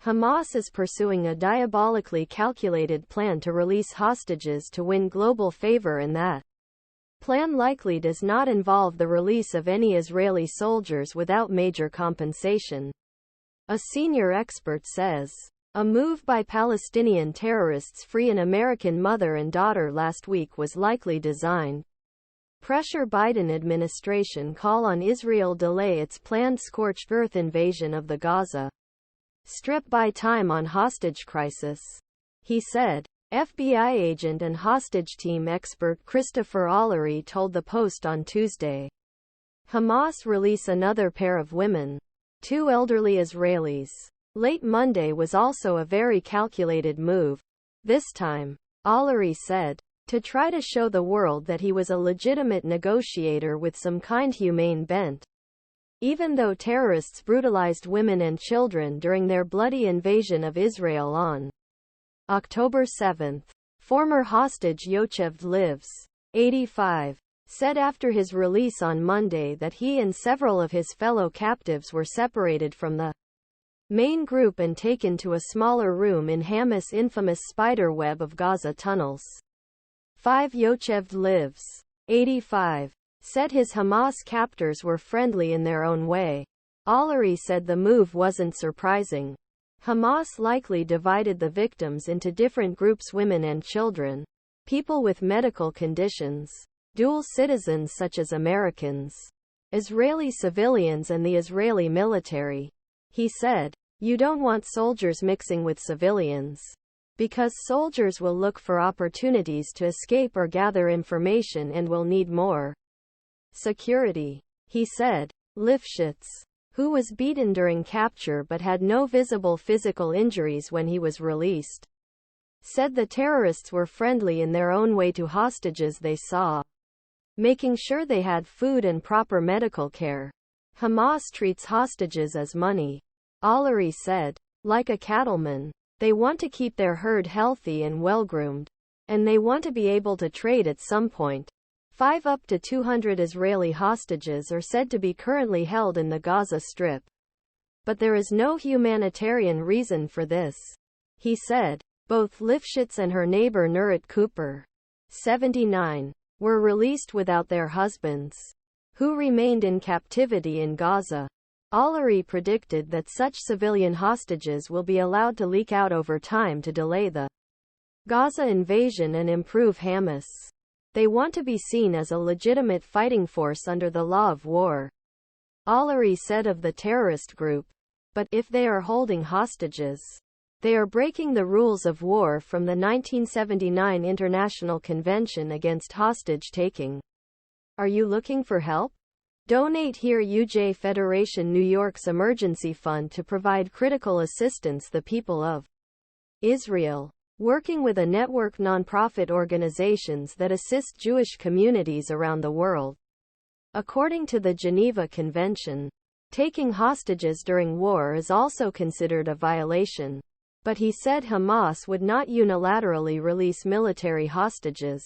Hamas is pursuing a diabolically calculated plan to release hostages to win global favor, and that plan likely does not involve the release of any Israeli soldiers without major compensation. A senior expert says. A move by Palestinian terrorists free an American mother and daughter last week was likely designed pressure Biden administration call on Israel delay its planned scorched earth invasion of the Gaza Strip by time on hostage crisis. He said. FBI agent and hostage team expert Christopher Allery told the Post on Tuesday. Hamas release another pair of women. Two elderly Israelis. Late Monday was also a very calculated move. This time, Allery said, to try to show the world that he was a legitimate negotiator with some kind humane bent. Even though terrorists brutalized women and children during their bloody invasion of Israel on October 7, former hostage Yocheved Lives, 85, said after his release on Monday that he and several of his fellow captives were separated from the main group and taken to a smaller room in Hamas' infamous spider web of Gaza tunnels. 5 Yocheved Lives, 85, said his Hamas captors were friendly in their own way. Allery said the move wasn't surprising. Hamas likely divided the victims into different groups: women and children, people with medical conditions, dual citizens such as Americans, Israeli civilians and the Israeli military. He said, "You don't want soldiers mixing with civilians, because soldiers will look for opportunities to escape or gather information and will need more security." He said. Lifshitz, who was beaten during capture but had no visible physical injuries when he was released, said the terrorists were friendly in their own way to hostages they saw, making sure they had food and proper medical care. Hamas treats hostages as money. Allery said. Like a cattleman. They want to keep their herd healthy and well-groomed. And they want to be able to trade at some point. 5 up to 200 Israeli hostages are said to be currently held in the Gaza Strip. But there is no humanitarian reason for this. He said. Both Lifshitz and her neighbor Nurit Cooper, 79, were released without their husbands, who remained in captivity in Gaza. Allery predicted that such civilian hostages will be allowed to leak out over time to delay the Gaza invasion and improve Hamas. They want to be seen as a legitimate fighting force under the law of war. Allery said of the terrorist group. But if they are holding hostages, they are breaking the rules of war from the 1979 International Convention Against Hostage Taking. Are you looking for help? Donate here. UJ Federation New York's emergency fund to provide critical assistance the people of Israel, working with a network nonprofit organizations that assist Jewish communities around the world. According to the Geneva Convention, taking hostages during war is also considered a violation. But he said Hamas would not unilaterally release military hostages.